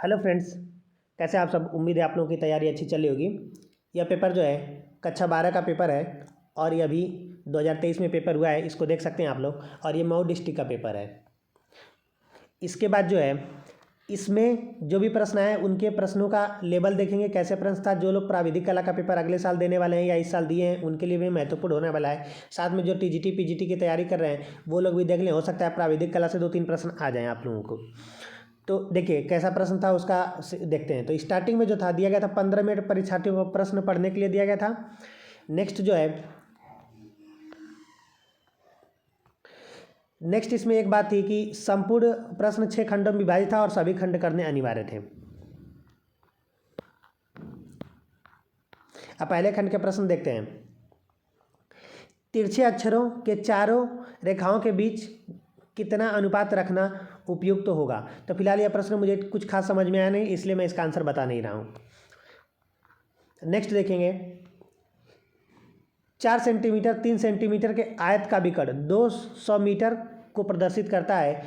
Hello friends, कैसे आप सब। उम्मीद है आप लोगों की तैयारी अच्छी चल रही होगी। यह पेपर जो है कक्षा 12 का पेपर है और ये अभी 2023 में पेपर हुआ है, इसको देख सकते हैं आप लोग। और ये मऊ डिस्ट्रिक्ट का पेपर है। इसके बाद जो है इसमें जो भी प्रश्न आए उनके प्रश्नों का लेवल देखेंगे, कैसे प्रश्न था। जो लोग प्राविधिक कला का पेपर अगले साल देने वाले हैं या इस साल दिए हैं उनके लिए भी महत्वपूर्ण होने वाला है। साथ में जो टीजीटी पीजीटी की तैयारी कर रहे हैं वो लोग भी देख लें, हो सकता है प्राविधिक कला से 2-3 प्रश्न आ जाएँ आप लोगों को। तो देखिए कैसा प्रश्न था उसका देखते हैं। तो स्टार्टिंग में जो था दिया गया था 15 मिनट परीक्षार्थियों को प्रश्न पढ़ने के लिए दिया गया था। नेक्स्ट जो है नेक्स्ट इसमें एक बात थी कि संपूर्ण प्रश्न 6 खंडों में विभाजित था और सभी खंड करने अनिवार्य थे। अब पहले खंड के प्रश्न देखते हैं। तिरछे अक्षरों के चारों रेखाओं के बीच कितना अनुपात रखना उपयुक्त तो होगा। तो फिलहाल यह प्रश्न मुझे कुछ खास समझ में आया नहीं, इसलिए मैं इसका आंसर बता नहीं रहा हूँ। नेक्स्ट देखेंगे 4 सेंटीमीटर 3 सेंटीमीटर के आयत का विकर्ण 200 मीटर को प्रदर्शित करता है।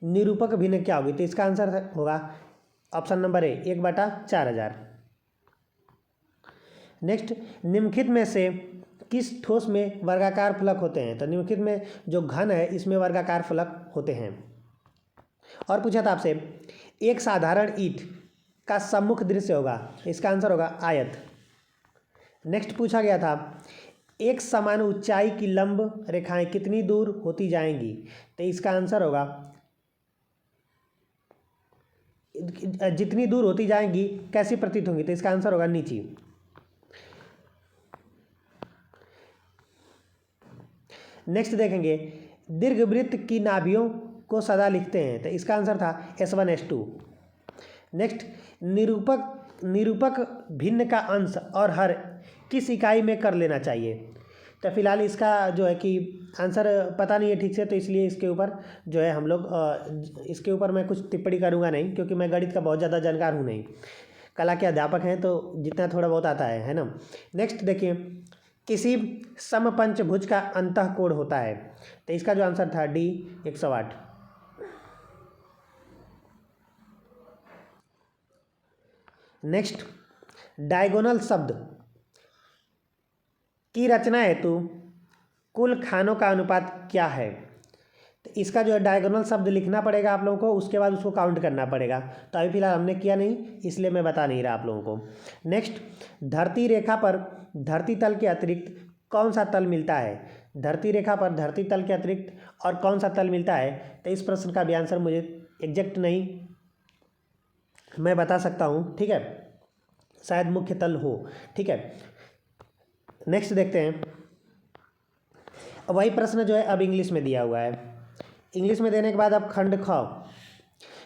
निरूपक भिन्न क्या होगी। तो इसका आंसर होगा ऑप्शन नंबर ए 1/4000। नेक्स्ट निम्नलिखित में से किस ठोस में वर्गाकार फलक होते हैं। तो निम्नलिखित में जो घन है इसमें वर्गाकार फलक होते हैं। और पूछा था आपसे एक साधारण ईंट का सम्मुख दृश्य होगा, इसका आंसर होगा आयत। नेक्स्ट पूछा गया था एक समान ऊंचाई की लंब रेखाएं कितनी दूर होती जाएंगी। तो इसका आंसर होगा जितनी दूर होती जाएंगी कैसी प्रतीत होंगी। तो इसका आंसर होगा नीची। नेक्स्ट देखेंगे दीर्घवृत्त की नाभियों को सदा लिखते हैं। तो इसका आंसर था S1 S2। नेक्स्ट निरूपक भिन्न का अंश और हर किस इकाई में कर लेना चाहिए। तो फिलहाल इसका जो है कि आंसर पता नहीं है ठीक से, तो इसलिए इसके ऊपर जो है हम लोग इसके ऊपर मैं कुछ टिप्पणी करूँगा नहीं, क्योंकि मैं गणित का बहुत ज़्यादा जानकार हूँ नहीं। कला के अध्यापक हैं तो जितना थोड़ा बहुत आता है ना। नेक्स्ट देखिए किसी समपंचभुज का अंतःकोण होता है। तो इसका जो आंसर था D 108। नेक्स्ट डायगोनल शब्द की रचना हेतु कुल खानों का अनुपात क्या है। तो इसका जो है डायगोनल शब्द लिखना पड़ेगा आप लोगों को, उसके बाद उसको काउंट करना पड़ेगा। तो अभी फिलहाल हमने किया नहीं इसलिए मैं बता नहीं रहा आप लोगों को। नेक्स्ट धरती रेखा पर धरती तल के अतिरिक्त कौन सा तल मिलता है। धरती रेखा पर धरती तल के अतिरिक्त और कौन सा तल मिलता है। तो इस प्रश्न का भी आंसर मुझे एग्जैक्ट नहीं मैं बता सकता हूँ, ठीक है, शायद मुख्य तल हो, ठीक है। नेक्स्ट देखते हैं। वही प्रश्न जो है अब इंग्लिश में दिया हुआ है। इंग्लिश में देने के बाद अब खंड ख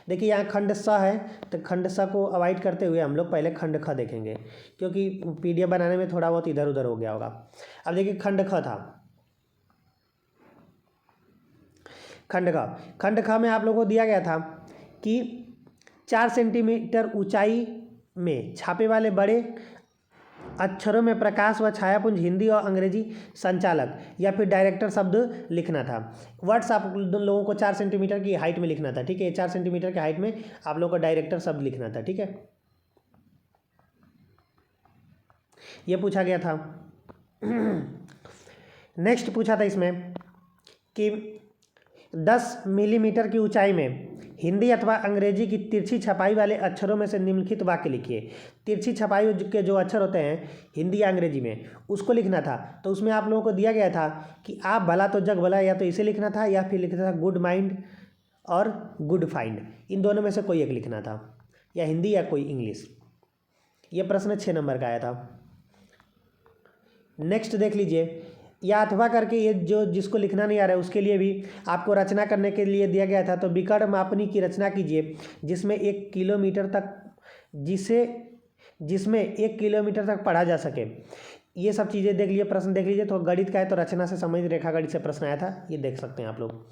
देखिए, यहाँ खंड स है तो खंड स को अवॉइड करते हुए हम लोग पहले खंड ख देखेंगे, क्योंकि PDF बनाने में थोड़ा बहुत इधर उधर हो गया होगा। अब देखिए खंड ख था। खंड ख में आप लोगों को दिया गया था कि 4 सेंटीमीटर ऊंचाई में छापे वाले बड़े अक्षरों में प्रकाश व छायापुंज हिंदी और अंग्रेजी संचालक या फिर डायरेक्टर शब्द लिखना था। वर्ड्स आप लोगों को 4 सेंटीमीटर की हाइट में लिखना था, ठीक है। 4 सेंटीमीटर की हाइट में आप लोगों को डायरेक्टर शब्द लिखना था, ठीक है। ये पूछा गया था। नेक्स्ट पूछा था इसमें कि 10 मिलीमीटर की ऊंचाई में हिंदी अथवा अंग्रेजी की तिरछी छपाई वाले अक्षरों में से निम्नलिखित वाक्य लिखिए। तिरछी छपाई के जो अक्षर होते हैं हिंदी या अंग्रेजी में उसको लिखना था। तो उसमें आप लोगों को दिया गया था कि आप भला तो जग भला, या तो इसे लिखना था या फिर लिखना था गुड माइंड और गुड फाइंड, इन दोनों में से कोई एक लिखना था, या हिंदी या कोई इंग्लिश। ये प्रश्न 6 नंबर का आया था। नेक्स्ट देख लीजिए, या अथवा करके ये जो जिसको लिखना नहीं आ रहा है उसके लिए भी आपको रचना करने के लिए दिया गया था। तो विकर्ण मापनी की रचना कीजिए जिसमें 1 किलोमीटर तक जिसमें 1 किलोमीटर तक पढ़ा जा सके। ये सब चीज़ें देख लीजिए, प्रश्न देख लीजिए। तो गणित का है तो रचना से संबंधित रेखा गणित से प्रश्न आया था, ये देख सकते हैं आप लोग।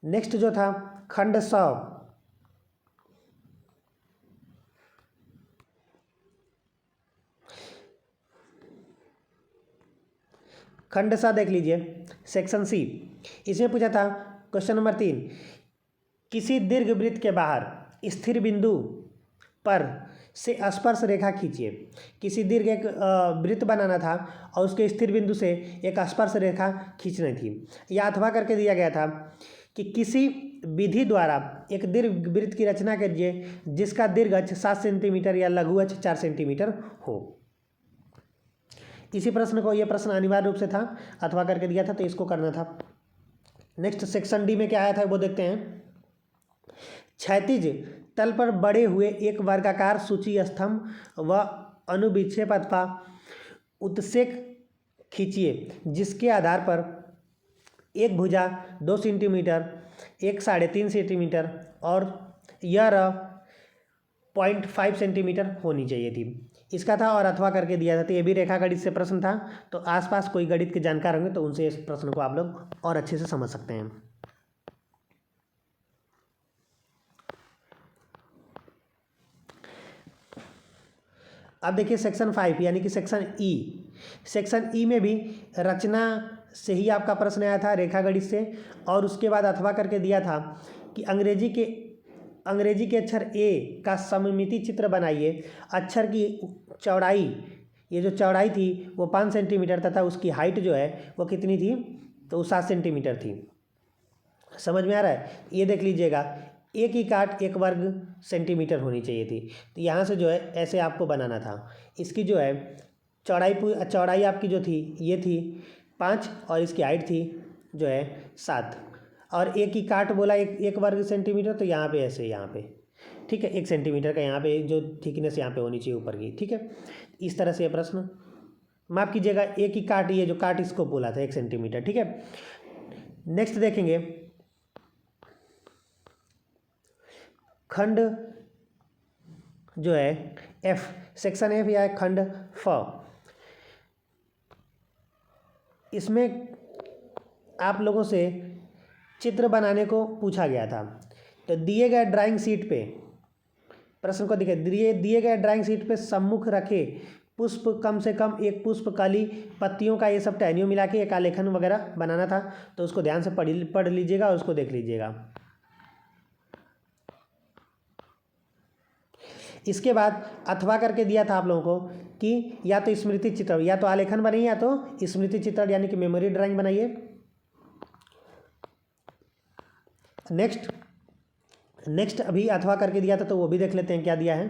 नेक्स्ट जो था खंड 100। खंड सा देख लीजिए, सेक्शन C। इसमें पूछा था क्वेश्चन नंबर 3, किसी दीर्घवृत्त के बाहर स्थिर बिंदु पर से स्पर्श रेखा खींचिए। किसी दीर्घ एक वृत्त बनाना था और उसके स्थिर बिंदु से एक स्पर्श रेखा खींचनी थी। या अथवा करके दिया गया था कि किसी विधि द्वारा एक दीर्घ वृत्त की रचना कीजिए जिसका दीर्घ अक्ष 7 सेंटीमीटर या लघु अक्ष 4 सेंटीमीटर हो। इसी प्रश्न को, यह प्रश्न अनिवार्य रूप से था, अथवा करके दिया था तो इसको करना था। नेक्स्ट सेक्शन डी में क्या आया था वो देखते हैं। क्षैतिज तल पर बड़े हुए एक वर्गाकार सूची स्तंभ व अनुविक्षेप अथवा उत्सेक खींचिए जिसके आधार पर एक भुजा 2 सेंटीमीटर, एक 3.5 सेंटीमीटर और यह 0.5 सेंटीमीटर होनी चाहिए थी। इसका था और अथवा करके दिया था। तो ये भी रेखा गणित से प्रश्न था। तो आसपास कोई गणित के जानकार होंगे तो उनसे इस प्रश्न को आप लोग और अच्छे से समझ सकते हैं। अब देखिए सेक्शन 5 यानी कि सेक्शन ई। सेक्शन ई में भी रचना से ही आपका प्रश्न आया था, रेखा गणित से, और उसके बाद अथवा करके दिया था कि अंग्रेजी के अक्षर ए का सममिति चित्र बनाइए। अक्षर की चौड़ाई, ये जो चौड़ाई थी वो 5 सेंटीमीटर तथा उसकी हाइट जो है वो कितनी थी, तो 7 सेंटीमीटर थी। समझ में आ रहा है? ये देख लीजिएगा, ए की काट 1 वर्ग सेंटीमीटर होनी चाहिए थी। तो यहाँ से जो है ऐसे आपको बनाना था। इसकी जो है चौड़ाई आपकी जो थी ये थी 5 और इसकी हाइट थी जो है 7, और ए की काट बोला 1 वर्ग सेंटीमीटर, तो यहाँ पे ऐसे, यहाँ पे ठीक है 1 सेंटीमीटर का यहाँ पे जो थिकनेस यहाँ पे होनी चाहिए ऊपर की, ठीक है। इस तरह से ये प्रश्न, माफ़ कीजिएगा, ए की काट, ये जो काट इसको बोला था 1 सेंटीमीटर, ठीक है। नेक्स्ट देखेंगे खंड जो है एफ, सेक्शन एफ या खंड फ। इसमें आप लोगों से चित्र बनाने को पूछा गया था। तो दिए गए ड्राइंग शीट पे प्रश्न को देखिए, दिए गए ड्राइंग शीट पे सम्मुख रखे पुष्प, कम से कम एक पुष्प, कली, पत्तियों का ये सब टहनियों मिला के एक आलेखन वगैरह बनाना था। तो उसको ध्यान से पढ़ लीजिएगा और उसको देख लीजिएगा। इसके बाद अथवा करके दिया था आप लोगों को कि या तो स्मृति चित्र, या तो आलेखन बनाइए या तो स्मृति चित्र यानी कि मेमोरी ड्राइंग बनाइए। नेक्स्ट अभी अथवा करके दिया था तो वो भी देख लेते हैं क्या दिया है।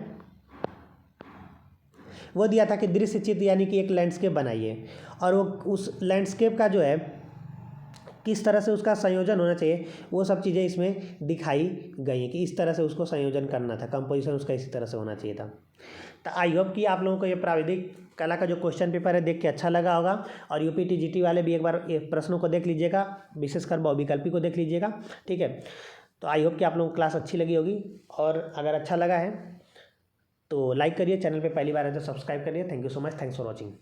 वो दिया था कि दृश्य चित्र यानी कि एक लैंडस्केप बनाइए, और वो उस लैंडस्केप का जो है किस तरह से उसका संयोजन होना चाहिए वो सब चीज़ें इसमें दिखाई गई हैं कि इस तरह से उसको संयोजन करना था, कंपोजिशन उसका इसी तरह से होना चाहिए था। तो आई होप कि आप लोगों को ये प्राविधिक कला का जो क्वेश्चन पेपर है देख के अच्छा लगा होगा। और यूपी जीटी वाले भी एक बार प्रश्नों को देख लीजिएगा, विशेषकर बहुविकल्पी को देख लीजिएगा, ठीक है। तो आई होप कि आप लोगों को क्लास अच्छी लगी होगी, और अगर अच्छा लगा है तो लाइक करिए, चैनल पे पहली बार है तो सब्सक्राइब करिए। Thank you so much, thanks for watching.